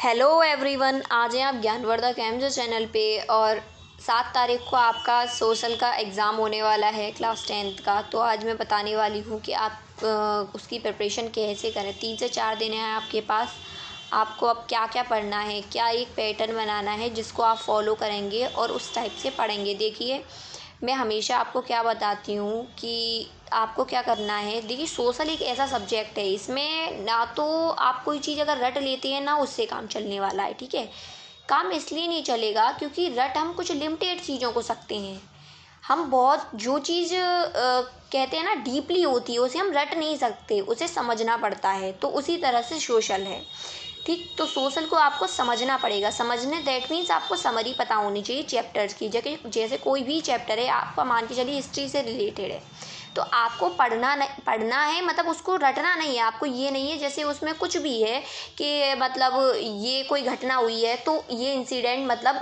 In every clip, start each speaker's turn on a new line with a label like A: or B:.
A: Hello everyone, आज हैं आप ज्ञानवर्धक एमजे चैनल पे। और 7 तारीख को आपका सोशल का एग्ज़ाम होने वाला है क्लास 10th का। तो आज मैं बताने वाली हूँ कि आप उसकी प्रिपरेशन कैसे करें। 3 से 4 दिन है आपके पास। आपको अब क्या क्या पढ़ना है, क्या एक पैटर्न बनाना है जिसको आप फॉलो करेंगे और उस टाइप से पढ़ेंगे। देखिए, मैं हमेशा आपको क्या बताती हूँ कि आपको क्या करना है। देखिए, सोशल एक ऐसा सब्जेक्ट है, इसमें ना तो आप कोई चीज़ अगर रट लेते हैं ना उससे काम चलने वाला है। ठीक है, काम इसलिए नहीं चलेगा क्योंकि रट हम कुछ लिमिटेड चीज़ों को सकते हैं। हम बहुत जो चीज़ कहते हैं ना डीपली होती है उसे हम रट नहीं सकते, उसे समझना पड़ता है। तो उसी तरह से सोशल है। ठीक, तो सोशल को आपको समझना पड़ेगा। समझने दैट मीन्स आपको समरी पता होनी चाहिए चैप्टर्स की। जैसे कोई भी चैप्टर है, आपका मान के चलिए हिस्ट्री से रिलेटेड है, तो आपको पढ़ना है, मतलब उसको रटना नहीं है। आपको ये नहीं है जैसे उसमें कुछ भी है कि मतलब ये कोई घटना हुई है तो ये इंसिडेंट मतलब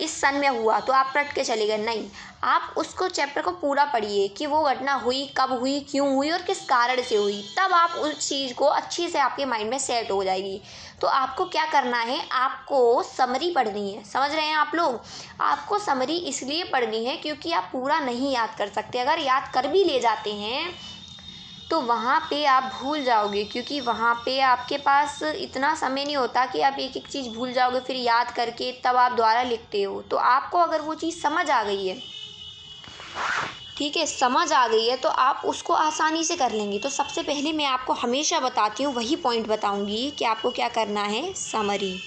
A: इस सन में हुआ तो आप रट के चले गए, नहीं। आप उसको चैप्टर को पूरा पढ़िए कि वो घटना हुई, कब हुई, क्यों हुई और किस कारण से हुई। तब आप उस चीज़ को अच्छी से आपके माइंड में सेट हो जाएगी। तो आपको क्या करना है, आपको समरी पढ़नी है। समझ रहे हैं आप लोग? आपको समरी इसलिए पढ़नी है क्योंकि आप पूरा नहीं याद कर सकते। अगर याद कर भी ले जाते हैं तो वहाँ पे आप भूल जाओगे, क्योंकि वहाँ पे आपके पास इतना समय नहीं होता कि आप एक एक चीज़ भूल जाओगे फिर याद करके तब आप दोबारा लिखते हो। तो आपको अगर वो चीज़ समझ आ गई है, ठीक है, समझ आ गई है, तो आप उसको आसानी से कर लेंगे। तो सबसे पहले मैं आपको हमेशा बताती हूँ, वही पॉइंट बताऊँगी कि आपको क्या करना है, समरी।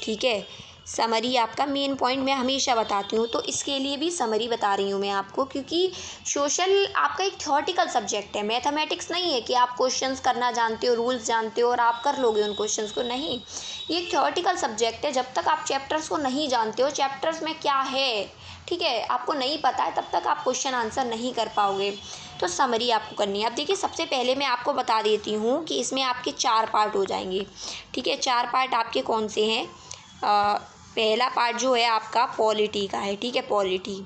A: ठीक है, समरी आपका मेन पॉइंट मैं हमेशा बताती हूँ। तो इसके लिए भी समरी बता रही हूँ मैं आपको, क्योंकि सोशल आपका एक थ्योरेटिकल सब्जेक्ट है, मैथमेटिक्स नहीं है कि आप क्वेश्चंस करना जानते हो, रूल्स जानते हो और आप कर लोगे उन क्वेश्चंस को। नहीं, ये एक थ्योरेटिकल सब्जेक्ट है। जब तक आप चैप्टर्स को नहीं जानते हो, चैप्टर्स में क्या है, ठीक है, आपको नहीं पता है, तब तक आप क्वेश्चन आंसर नहीं कर पाओगे। तो समरी आपको करनी है। अब देखिए, सबसे पहले मैं आपको बता देती हूँ कि इसमें आपके 4 पार्ट हो जाएंगे। ठीक है, 4 पार्ट आपके कौन से हैं। पहला पार्ट जो है आपका पॉलिटी का है। ठीक है, पॉलिटी।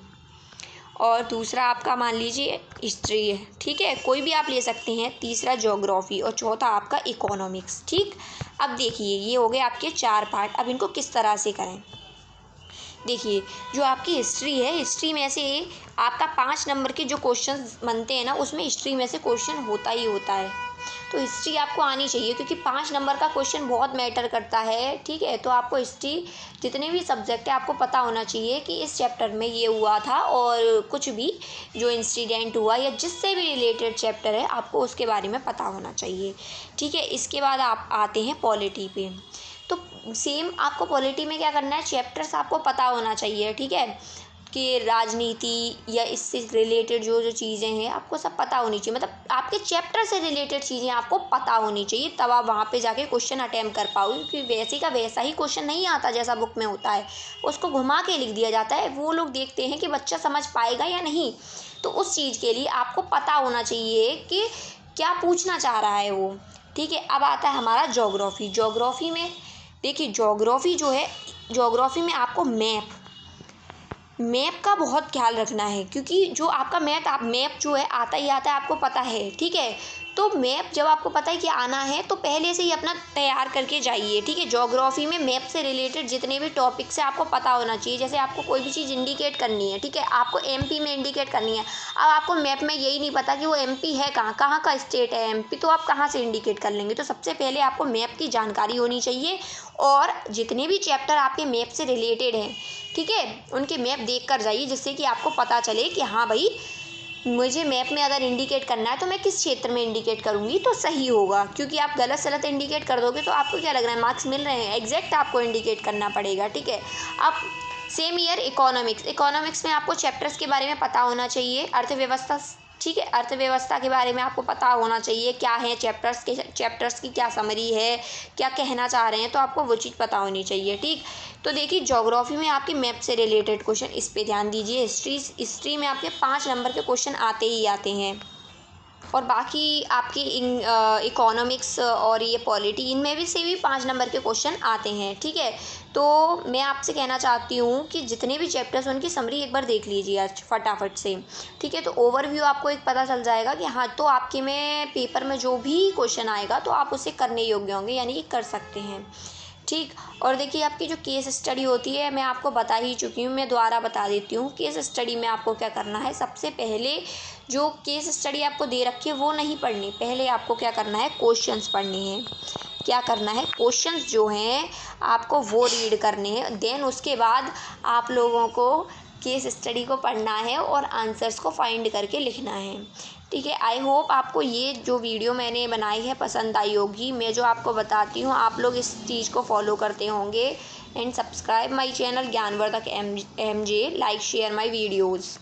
A: और दूसरा आपका मान लीजिए हिस्ट्री है। ठीक है, कोई भी आप ले सकते हैं। तीसरा ज्योग्राफी और चौथा आपका इकोनॉमिक्स। ठीक, अब देखिए, ये हो गए आपके 4 पार्ट। अब इनको किस तरह से करें। देखिए, जो आपकी हिस्ट्री है, हिस्ट्री में से आपका 5 नंबर के जो क्वेश्चन बनते हैं ना, उसमें हिस्ट्री में से क्वेश्चन होता ही होता है। तो हिस्ट्री आपको आनी चाहिए क्योंकि 5 नंबर का क्वेश्चन बहुत मैटर करता है। ठीक है, तो आपको हिस्ट्री जितने भी सब्जेक्ट है आपको पता होना चाहिए कि इस चैप्टर में ये हुआ था, और कुछ भी जो इंसिडेंट हुआ या जिससे भी रिलेटेड चैप्टर है आपको उसके बारे में पता होना चाहिए। ठीक है, इसके बाद आप आते हैं पॉलिटी पे। तो सेम आपको पॉलिटी में क्या करना है, चैप्टर्स आपको पता होना चाहिए। ठीक है, कि राजनीति या इससे रिलेटेड जो जो चीज़ें हैं आपको सब पता होनी चाहिए। मतलब आपके चैप्टर से रिलेटेड चीज़ें आपको पता होनी चाहिए, तब आप वहाँ पे जाके क्वेश्चन अटेम्प्ट कर पाओगे। क्योंकि वैसे का वैसा ही क्वेश्चन नहीं आता जैसा बुक में होता है, उसको घुमा के लिख दिया जाता है। वो लोग देखते हैं कि बच्चा समझ पाएगा या नहीं। तो उस चीज़ के लिए आपको पता होना चाहिए कि क्या पूछना चाह रहा है वो। ठीक है, अब आता है हमारा ज्योग्राफी। ज्योग्राफी में देखिए, ज्योग्राफी जो है, ज्योग्राफी में आपको मैप का बहुत ख्याल रखना है, क्योंकि जो आपका मैप जो है आता ही आता है, आपको पता है। ठीक है, तो मैप जब आपको पता है कि आना है तो पहले से ही अपना तैयार करके जाइए। ठीक है, ज्योग्राफी में मैप से रिलेटेड जितने भी टॉपिक्स है आपको पता होना चाहिए। जैसे आपको कोई भी चीज़ इंडिकेट करनी है, ठीक है, आपको एमपी में इंडिकेट करनी है। अब आपको मैप में यही नहीं पता कि वो एमपी है कहाँ, कहाँ का स्टेट है एमपी, तो आप कहाँ से इंडिकेट कर लेंगे। तो सबसे पहले आपको मैप की जानकारी होनी चाहिए, और जितने भी चैप्टर आपके मैप से रिलेटेड हैं, ठीक है, उनके मैप देख कर जाइए, जिससे कि आपको पता चले कि हाँ भाई, मुझे मैप में अगर इंडिकेट करना है तो मैं किस क्षेत्र में इंडिकेट करूँगी तो सही होगा। क्योंकि आप गलत सलत इंडिकेट कर दोगे तो आपको क्या लग रहा है, मार्क्स मिल रहे हैं। एग्जैक्ट आपको इंडिकेट करना पड़ेगा। ठीक है, अब सेम ईयर इकोनॉमिक्स। इकोनॉमिक्स में आपको चैप्टर्स के बारे में पता होना चाहिए। अर्थव्यवस्था, ठीक है, अर्थव्यवस्था के बारे में आपको पता होना चाहिए क्या है चैप्टर्स की क्या समरी है, क्या कहना चाह रहे हैं, तो आपको वो चीज़ पता होनी चाहिए। ठीक, तो देखिए, ज्योग्राफी में आपके मैप से रिलेटेड क्वेश्चन, इस पे ध्यान दीजिए। हिस्ट्री में आपके 5 नंबर के क्वेश्चन आते ही आते हैं। और बाकी आपकी इकोनॉमिक्स और ये पॉलिटी, इनमें भी से भी 5 नंबर के क्वेश्चन आते हैं। ठीक है, तो मैं आपसे कहना चाहती हूँ कि जितने भी चैप्टर्स उनकी समरी एक बार देख लीजिए आज फटाफट से। ठीक है, तो ओवरव्यू आपको एक पता चल जाएगा कि हाँ, तो आपके में पेपर में जो भी क्वेश्चन आएगा तो आप उसे करने योग्य होंगे, यानी कि कर सकते हैं। ठीक। और देखिए आपकी जो केस स्टडी होती है मैं आपको बता ही चुकी हूँ, मैं दोबारा बता देती हूँ। केस स्टडी में आपको क्या करना है, सबसे पहले जो केस स्टडी आपको दे रखी है वो नहीं पढ़नी, पहले आपको क्या करना है, क्वेश्चंस पढ़ने हैं। क्या करना है, क्वेश्चंस जो हैं आपको वो रीड करने हैं। देन उसके बाद आप लोगों को केस स्टडी को पढ़ना है और आंसर्स को फाइंड करके लिखना है। ठीक है। आई होप आपको ये जो वीडियो मैंने बनाई है पसंद आई होगी। मैं जो आपको बताती हूँ आप लोग इस चीज़ को फॉलो करते होंगे। एंड सब्सक्राइब माई चैनल ज्ञानवर्धक MJ, like share my videos.